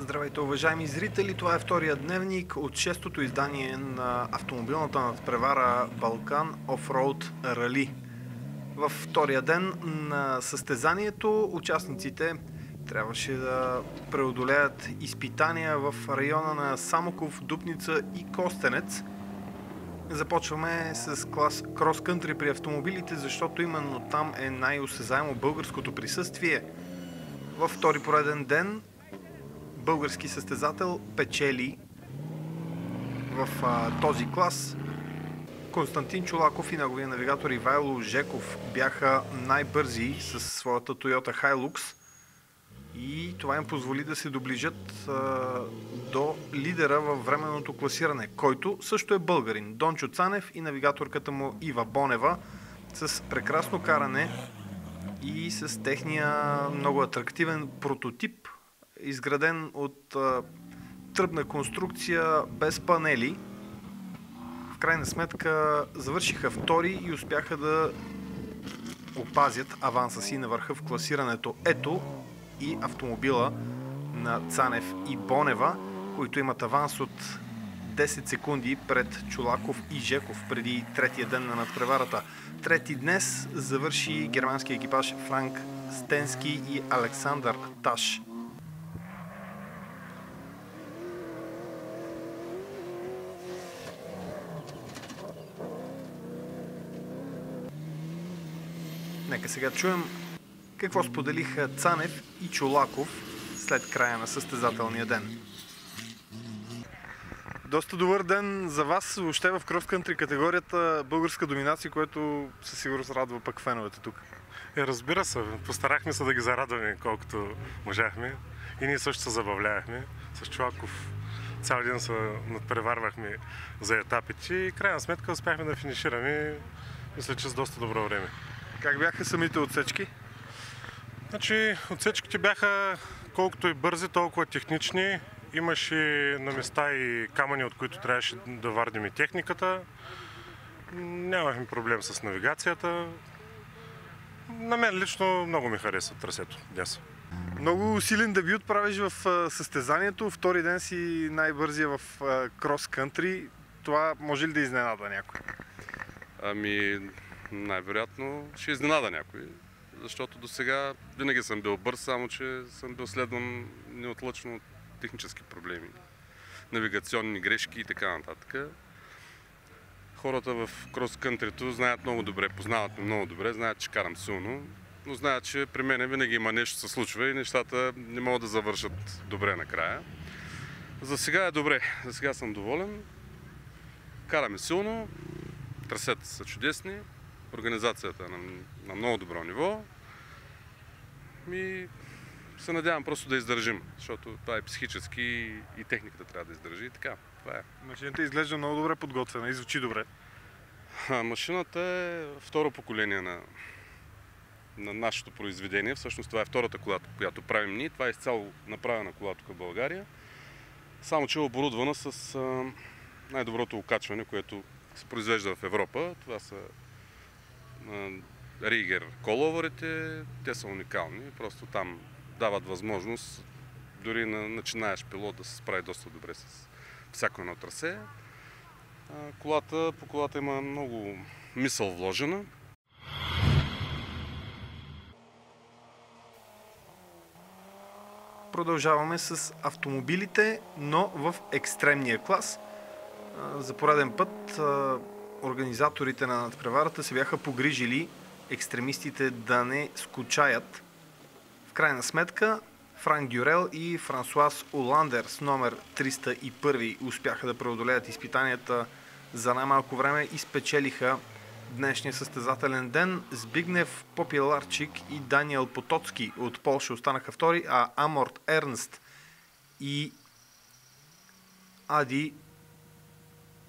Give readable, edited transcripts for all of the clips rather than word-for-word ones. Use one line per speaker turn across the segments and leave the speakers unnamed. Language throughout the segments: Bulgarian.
Здравейте, уважаеми зрители! Това е втория дневник от шестото издание на автомобилната надпревара Балкан Offroad Rally. Във втория ден на състезанието участниците трябваше да преодолеят изпитания в района на Самоков, Дупница и Костенец. Започваме с клас крос-кънтри при автомобилите, защото именно там е най-осезаемо българското присъствие. Във втори пореден ден български състезател печели в този клас. Константин Чолаков и неговия навигатор Ивайло Жеков бяха най-бързи със своята Toyota Hilux и това им позволи да се доближат до лидера във временното класиране, който също е българин, Дончо Цанев, и навигаторката му Ива Бонева с прекрасно каране и с техния много атрактивен прототип, изграден от тръбна конструкция без панели. В крайна сметка завършиха втори и успяха да опазят аванса си на върха в класирането. Ето и автомобила на Цанев и Бонева, които имат аванс от 10 секунди пред Чолаков и Жеков преди третия ден на надпреварата. Трети днес завърши германски екипаж Франк Стенски и Александър Таш. Нека сега чуем какво споделиха Цанев и Чолаков след края на състезателния ден. Доста добър ден за вас, въобще в крос-кънтри категорията, българска доминация, което със сигурност радва пък феновете тук.
Разбира се, постарахме се да ги зарадваме колкото можахме и ние също се забавлявахме. С Чолаков цял ден се надпреварвахме за етапите и крайна сметка успяхме да финишираме, мисля, че с доста добро време.
Как бяха самите отсечки?
Значи, отсечките бяха колкото и бързи, толкова технични. Имаше на места и камъни, от които трябваше да вардим и техниката. Нямахме проблем с навигацията. На мен лично много ми хареса трасето днес.
Много силен дебют правиш в състезанието. Втори ден си най-бързия в крос-кънтри. Това може ли да изненада някой?
Най-вероятно ще изненада някой, защото до сега винаги съм бил бърз, само че съм бил следван неотлъчно от технически проблеми, навигационни грешки и така нататък. Хората в крос-кънтрито знаят много добре, познават ме много добре, знаят, че карам силно, но знаят, че при мен винаги има нещо се случва и нещата не могат да завършат добре накрая. За сега е добре, за сега съм доволен, караме силно, трасета са чудесни, организацията е на много добро ниво и се надявам просто да издържим, защото това е психически и техниката трябва да издържи и така. Това е.
Машината изглежда много добре подготвена и звучи добре.
Машината е второ поколение на нашето произведение. Всъщност това е втората кола, която правим ние. Това е изцяло направена кола тук в България. Само че е оборудвана с най-доброто окачване, което се произвежда в Европа. Това са Ригер коловарите, те са уникални, просто там дават възможност дори на начинаещ пилот да се справи доста добре с всяко едно трасе. По колата има много мисъл вложена.
Продължаваме с автомобилите, но в екстремния клас. За пореден път организаторите на надпреварата се бяха погрижили екстремистите да не скучаят. В крайна сметка Франк Дюрел и Франсуаз Оландер с номер 301 успяха да преодолеят изпитанията за най-малко време и спечелиха днешния състезателен ден. Збигнев Попиларчик и Даниел Потоцки от Полша останаха втори, а Аморт Ернст и Ади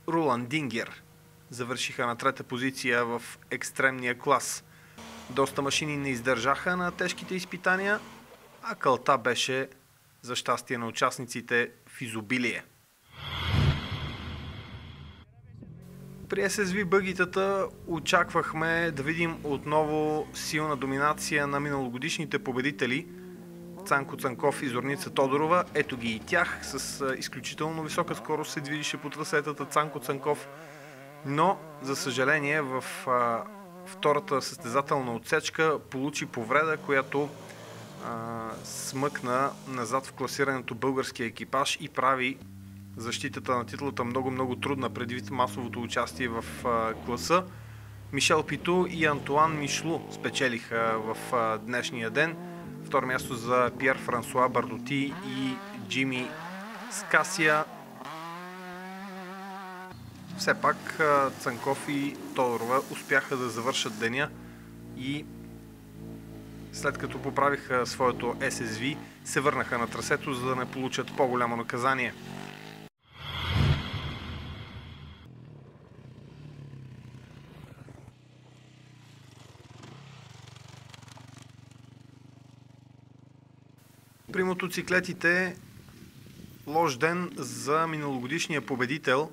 Руландингер завършиха на трета позиция в екстремния клас. Доста машини не издържаха на тежките изпитания, а кълта беше за щастие на участниците в изобилие. При SSV бъгитата очаквахме да видим отново силна доминация на миналогодишните победители, Цанко Цанков и Зорница Тодорова. Ето ги и тях. С изключително висока скорост се движеше по трасетата Цанко Цанков. Но, за съжаление, в втората състезателна отсечка получи повреда, която смъкна назад в класирането българския екипаж и прави защитата на титлата много трудна предвид масовото участие в класа. Мишел Питу и Антуан Мишлу спечелиха в днешния ден. Второ място за Пиер Франсуа Бардоти и Джими Скасия. Все пак Цанков и Тодорова успяха да завършат деня и след като поправиха своето SSV, се върнаха на трасето, за да не получат по-голямо наказание. При мотоциклетите лош ден за миналогодишния победител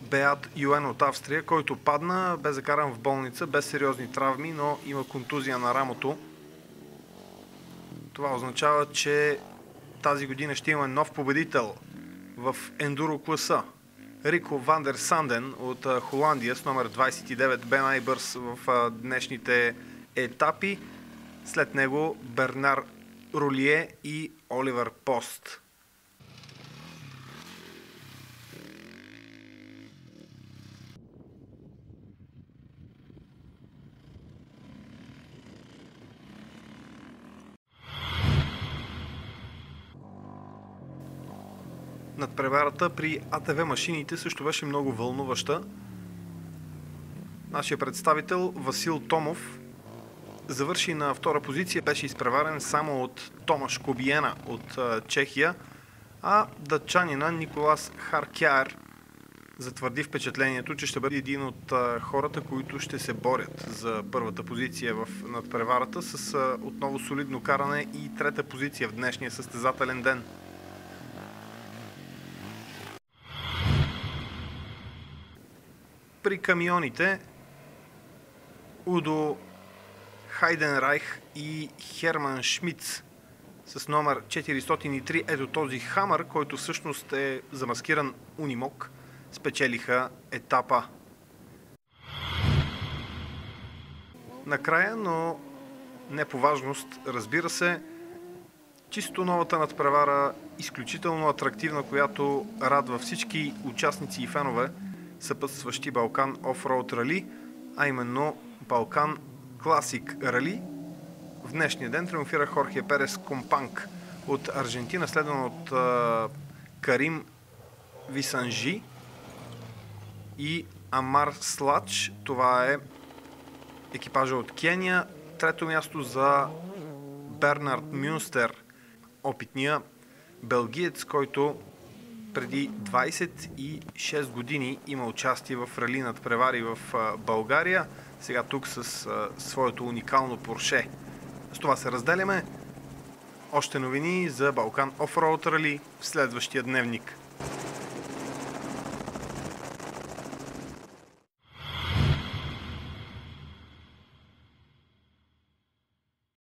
Беат Юен от Австрия, който падна, бе закаран в болница без сериозни травми, но има контузия на рамото. Това означава, че тази година ще има нов победител в ендуро класа. Рико Вандер Санден от Холандия с номер 29 бе най-бърз в днешните етапи. След него Бернар Ролие и Оливер Пост. Надпреварата при АТВ машините също беше много вълнуваща. Нашия представител Васил Томов завърши на втора позиция, беше изпреварен само от Томаш Кобиена от Чехия, а датчанина Николас Харкяер затвърди впечатлението, че ще бъде един от хората, които ще се борят за първата позиция в надпреварата с отново солидно каране и трета позиция в днешния състезателен ден. При камионите Удо Хайденрайх и Херман Шмидц с номер 403, ето този Хамър, който всъщност е замаскиран Унимок, спечелиха етапа. Накрая, но не по важност, разбира се, чисто новата надпревара, изключително атрактивна, която радва всички участници и фенове, съпътстващи Балкан Офроуд Рали, а именно Балкан Класик Рали. В днешния ден триумфира Хорхе Перес Компанг от Аржентина, следван от Карим Висанжи и Амар Сладж. Това е екипажа от Кения. Трето място за Бернард Мюнстер, опитния белгиец, който преди 26 години има участие в рали надпревари в България. Сега тук с своето уникално Порше. С това се разделяме. Още новини за Балкан Офроуд Рали в следващия дневник.